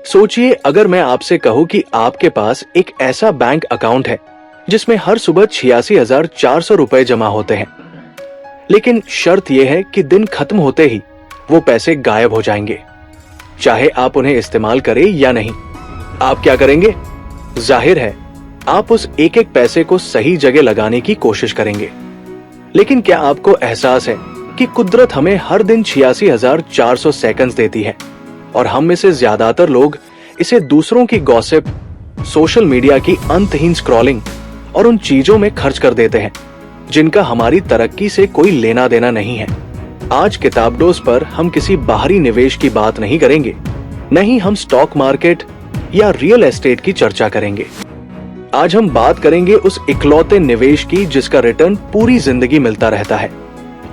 सोचिए, अगर मैं आपसे कहूं कि आपके पास एक ऐसा बैंक अकाउंट है जिसमें हर सुबह 86,400 रुपए जमा होते हैं, लेकिन शर्त यह है कि दिन खत्म होते ही वो पैसे गायब हो जाएंगे, चाहे आप उन्हें इस्तेमाल करें या नहीं। आप क्या करेंगे? जाहिर है आप उस एक एक पैसे को सही जगह लगाने की कोशिश करेंगे। लेकिन क्या आपको एहसास है कि कुदरत हमें हर दिन 86,400 सेकंड्स देती है और हम में से ज्यादातर लोग इसे दूसरों की गॉसिप, सोशल मीडिया की अंतहीन स्क्रॉलिंग और उन चीजों में खर्च कर देते हैं जिनका हमारी तरक्की से कोई लेना देना नहीं है। आज किताबडोज पर हम किसी बाहरी निवेश की बात नहीं करेंगे, नहीं हम स्टॉक मार्केट या रियल एस्टेट की चर्चा करेंगे। आज हम बात करेंगे उस इकलौते निवेश की जिसका रिटर्न पूरी जिंदगी मिलता रहता है,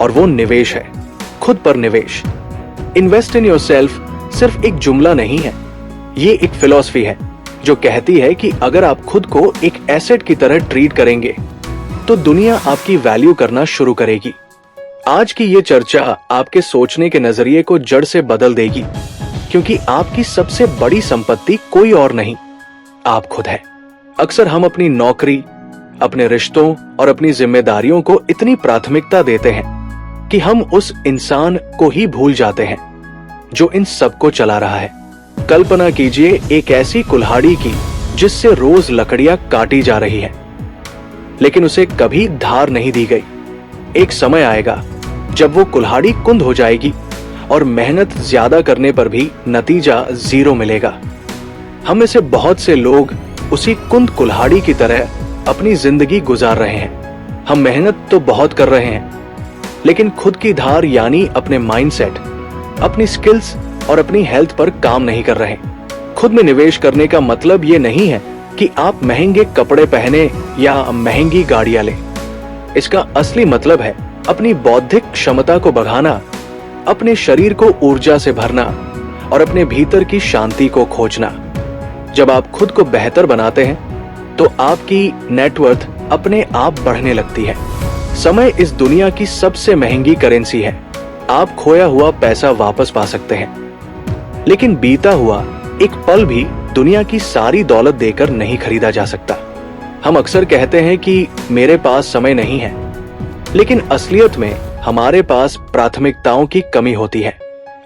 और वो निवेश है खुद पर निवेश। इन्वेस्ट इन योरसेल्फ सिर्फ एक जुमला नहीं है, ये एक फिलॉसफी है जो कहती है कि अगर आप खुद को एक एसेट की तरह ट्रीट करेंगे तो दुनिया आपकी वैल्यू करना शुरू करेगी। आज की ये चर्चा आपके सोचने के नजरिए को जड़ से बदल देगी, क्योंकि आपकी सबसे बड़ी संपत्ति कोई और नहीं, आप खुद है। अक्सर हम अपनी नौकरी, अपने रिश्तों और अपनी जिम्मेदारियों को इतनी प्राथमिकता देते हैं कि हम उस इंसान को ही भूल जाते हैं जो इन सबको चला रहा है। कल्पना कीजिए एक ऐसी कुल्हाड़ी की जिससे रोज लकड़ियां काटी जा रही है, लेकिन उसे कभी धार नहीं दी गई। एक समय आएगा जब वो कुल्हाड़ी कुंद हो जाएगी और मेहनत ज्यादा करने पर भी नतीजा जीरो मिलेगा। हम में से बहुत से लोग उसी कुंद कुल्हाड़ी की तरह अपनी जिंदगी गुजार रहे हैं। हम मेहनत तो बहुत कर रहे हैं, लेकिन खुद की धार यानी अपने माइंडसेट, अपनी स्किल्स और अपनी हेल्थ पर काम नहीं कर रहे। खुद में निवेश करने का मतलब ये नहीं है कि आप महंगे कपड़े पहने या महंगी गाड़ियां लें। इसका असली मतलब है अपनी बौद्धिक क्षमता को बढ़ाना, अपने शरीर को ऊर्जा से भरना और अपने भीतर की शांति को खोजना। जब आप खुद को बेहतर बनाते हैं तो आपकी नेटवर्थ अपने आप बढ़ने लगती है। समय इस दुनिया की सबसे महंगी करेंसी है। आप खोया हुआ पैसा वापस पा सकते हैं, लेकिन बीता हुआ एक पल भी दुनिया की सारी दौलत देकर नहीं खरीदा जा सकता। हम अक्सर कहते हैं कि मेरे पास समय नहीं है, लेकिन असलियत में हमारे पास प्राथमिकताओं की कमी होती है।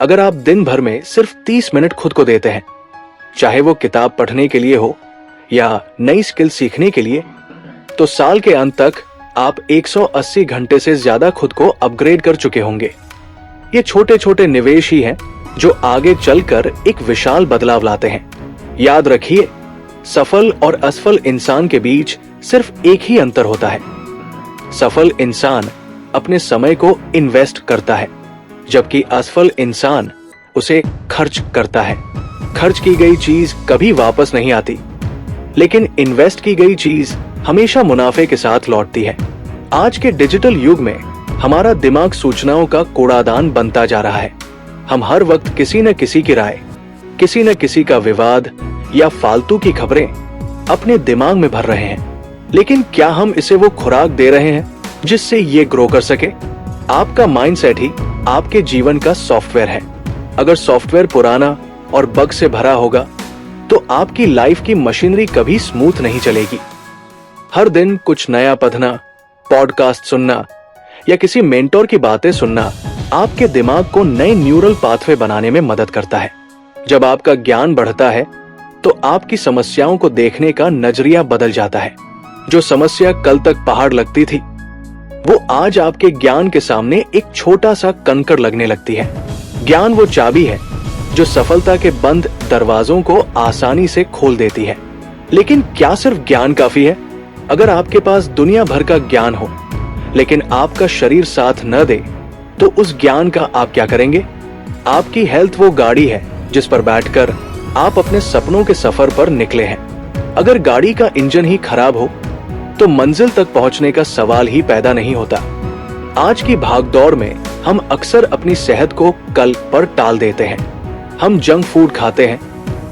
अगर आप दिन भर में सिर्फ 30 मिनट खुद को देते हैं, चाहे वो किताब पढ़ने के लिए हो या नई स्किल सीखने के लिए, तो साल के अंत तक आप 180 घंटे से ज्यादा खुद को अपग्रेड कर चुके होंगे। ये छोटे छोटे निवेश ही हैं जो आगे चलकर एक विशाल बदलाव लाते हैं। याद रखिए, सफल और असफल इंसान के बीच सिर्फ एक ही अंतर होता है। सफल इंसान अपने समय को इन्वेस्ट करता है, जबकि असफल इंसान उसे खर्च करता है। खर्च की गई चीज कभी वापस नहीं आती, लेकिन इन्वेस्ट की गई चीज हमेशा मुनाफे के साथ लौटती है। आज के डिजिटल युग में हमारा दिमाग सूचनाओं का कूड़ादान बनता जा रहा है। हम हर वक्त किसी न किसी की राय, किसी न किसी का विवाद या फालतू की खबरें अपने दिमाग में भर रहे हैं। लेकिन क्या हम इसे वो खुराक दे रहे हैं जिससे ये ग्रो कर सके? आपका माइंडसेट ही आपके जीवन का सॉफ्टवेयर है। अगर सॉफ्टवेयर पुराना और बग से भरा होगा तो आपकी लाइफ की मशीनरी कभी स्मूथ नहीं चलेगी। हर दिन कुछ नया पढ़ना, पॉडकास्ट सुनना या किसी मेंटोर की बातें सुनना आपके दिमाग को नए न्यूरल पाथवे बनाने में मदद करता है। जब आपका ज्ञान बढ़ता है तो आपकी समस्याओं को देखने का नजरिया बदल जाता है। जो समस्या कल तक पहाड़ लगती थी, वो आज आपके ज्ञान के सामने एक छोटा सा कंकड़ लगने लगती है। ज्ञान वो चाबी है जो सफलता के बंद दरवाजों को आसानी से खोल देती है। लेकिन क्या सिर्फ ज्ञान काफी है? अगर आपके पास दुनिया भर का ज्ञान हो लेकिन आपका शरीर साथ न दे, तो उस ज्ञान का आप क्या करेंगे? आपकी हेल्थ वो गाड़ी है जिस पर बैठकर आप अपने सपनों के सफर पर निकले हैं। अगर गाड़ी का इंजन ही खराब हो तो मंजिल तक पहुंचने का सवाल ही पैदा नहीं होता। आज की भागदौड़ में हम अक्सर अपनी सेहत को कल पर टाल देते हैं। हम जंक फूड खाते हैं,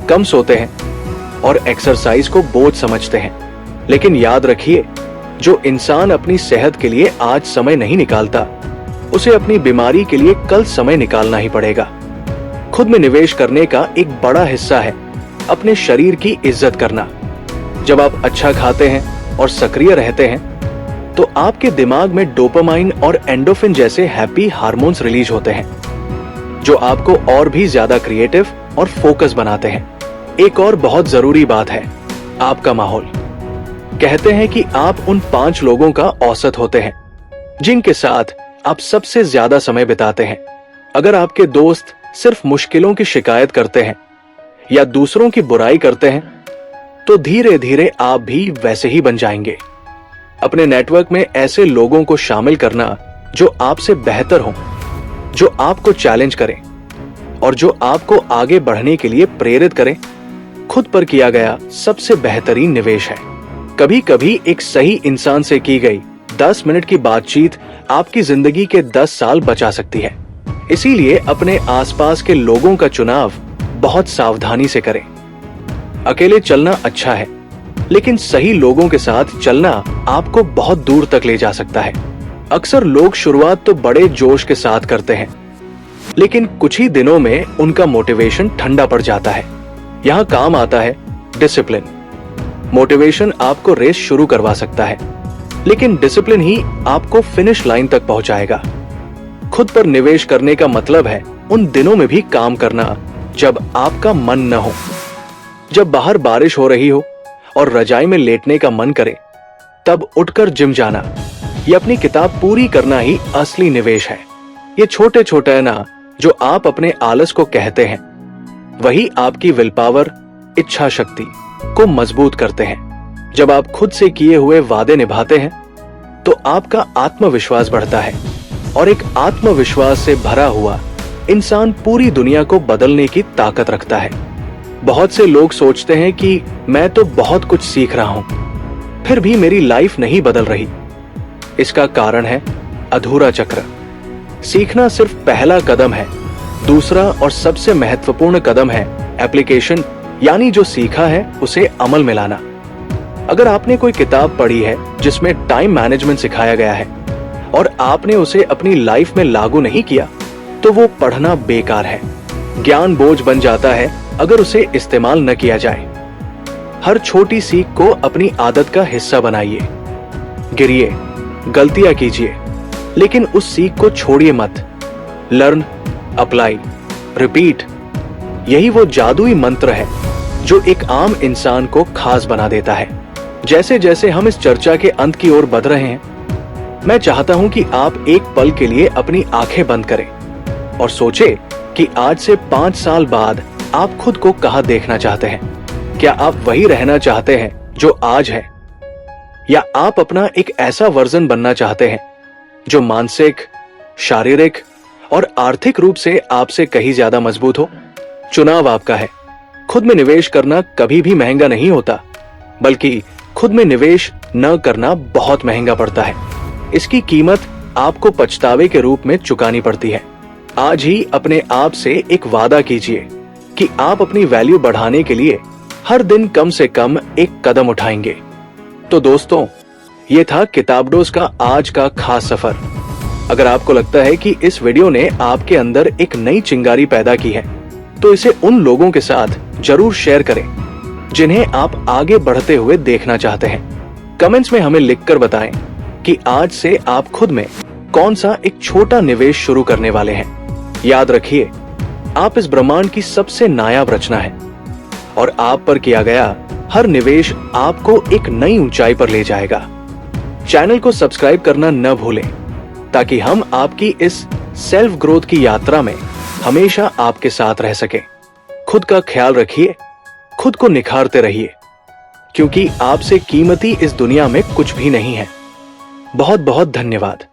कम सोते हैं और एक्सरसाइज को बोझ समझते हैं। लेकिन याद रखिए, जो इंसान अपनी सेहत के लिए आज समय नहीं निकालता, उसे अपनी बीमारी के लिए कल समय निकालना ही पड़ेगा। खुद में निवेश करने का एक बड़ा हिस्सा है अपने शरीर की इज्जत करना। जब आप अच्छा खाते हैं और सक्रिय रहते हैं तो आपके दिमाग में डोपामाइन और एंडोफिन जैसे हैप्पी हार्मोन्स रिलीज होते हैं जो आपको और भी ज्यादा क्रिएटिव और फोकस बनाते हैं। एक और बहुत जरूरी बात है आपका माहौल। कहते हैं कि आप उन 5 लोगों का औसत होते हैं जिनके साथ आप सबसे ज्यादा समय बिताते हैं। अगर आपके दोस्त सिर्फ मुश्किलों की शिकायत करते हैं या दूसरों की बुराई करते हैं तो धीरे धीरे आप भी वैसे ही बन जाएंगे। अपने नेटवर्क में ऐसे लोगों को शामिल करना जो आपसे बेहतर हो, जो आपको चैलेंज करें और जो आपको आगे बढ़ने के लिए प्रेरित करें, खुद पर किया गया सबसे बेहतरीन निवेश है। कभी कभी एक सही इंसान से की गई 10 मिनट की बातचीत आपकी जिंदगी के 10 साल बचा सकती है। इसीलिए अपने आसपास के लोगों का चुनाव बहुत सावधानी से करें। अकेले चलना अच्छा है, लेकिन सही लोगों के साथ चलना आपको बहुत दूर तक ले जा सकता है। अक्सर लोग शुरुआत तो बड़े जोश के साथ करते हैं, लेकिन कुछ ही दिनों में उनका मोटिवेशन ठंडा पड़ जाता है। यहाँ काम आता है डिसिप्लिन। मोटिवेशन आपको रेस शुरू करवा सकता है, लेकिन डिसिप्लिन ही आपको फिनिश लाइन तक पहुंचाएगा। खुद पर निवेश करने का मतलब है उन दिनों में भी काम करना जब आपका मन न हो, जब बाहर बारिश हो रही हो और रजाई में लेटने का मन करे, तब उठकर जिम जाना या अपनी किताब पूरी करना ही असली निवेश है। ये छोटे छोटे है ना जो आप अपने आलस को कहते हैं, वही आपकी विल पावर, इच्छा शक्ति को मजबूत करते हैं। जब आप खुद से किए हुए वादे निभाते हैं तो आपका आत्मविश्वास बढ़ता है और एक आत्मविश्वास से भरा हुआ इंसान पूरी दुनिया को बदलने की ताकत रखता है। बहुत से लोग सोचते हैं कि मैं तो बहुत कुछ सीख रहा हूं, फिर भी मेरी लाइफ नहीं बदल रही। इसका कारण है अधूरा चक्र। सीखना सिर्फ पहला कदम है। दूसरा और सबसे महत्वपूर्ण कदम है एप्लीकेशन, यानी जो सीखा है उसे अमल में लाना। अगर आपने कोई किताब पढ़ी है जिसमें टाइम मैनेजमेंट सिखाया गया है और आपने उसे अपनी लाइफ में लागू नहीं किया, तो वो पढ़ना बेकार है। ज्ञान बोझ बन जाता है अगर उसे इस्तेमाल न किया जाए। हर छोटी सीख को अपनी आदत का हिस्सा बनाइए। गिरिए, गलतियां कीजिए, लेकिन उस सीख को छोड़िए मत। लर्न, अप्लाई, रिपीट, यही वो जादुई मंत्र है जो एक आम इंसान को खास बना देता है। जैसे जैसे हम इस चर्चा के अंत की ओर बढ़ रहे हैं, मैं चाहता हूं कि आप एक पल के लिए अपनी आंखें बंद करें और सोचें कि आज से 5 साल बाद आप खुद को कहां देखना चाहते हैं। क्या आप वही रहना चाहते हैं जो आज है, या आप अपना एक ऐसा वर्जन बनना चाहते हैं जो मानसिक, शारीरिक और आर्थिक रूप से आपसे कहीं ज्यादा मजबूत हो? चुनाव आपका है। खुद में निवेश करना कभी भी महंगा नहीं होता, बल्कि खुद में निवेश न करना बहुत महंगा पड़ता है। इसकी कीमत आपको पछतावे के रूप में चुकानी पड़ती है। आज ही अपने आप से एक वादा कीजिए कि आप अपनी वैल्यू बढ़ाने के लिए हर दिन कम से कम एक कदम उठाएंगे। तो दोस्तों, ये था किताबडोज का आज का खास सफर। अगर आपको लगता है कि इस वीडियो ने आपके अंदर एक नई चिंगारी पैदा की है, तो इसे उन लोगों के साथ जरूर शेयर करें जिन्हें आप आगे बढ़ते हुए देखना चाहते हैं। कमेंट्स में हमें लिखकर बताएं कि आज से आप खुद में कौन सा एक छोटा निवेश शुरू करने वाले हैं। याद रखिए, आप इस ब्रह्मांड की सबसे नायाब रचना है और आप पर किया गया हर निवेश आपको एक नई ऊंचाई पर ले जाएगा। चैनल को सब्सक्राइब करना न भूलें ताकि हम आपकी इस सेल्फ ग्रोथ की यात्रा में हमेशा आपके साथ रह सकें। खुद का ख्याल रखिए, खुद को निखारते रहिए, क्योंकि आपसे कीमती इस दुनिया में कुछ भी नहीं है। बहुत बहुत धन्यवाद।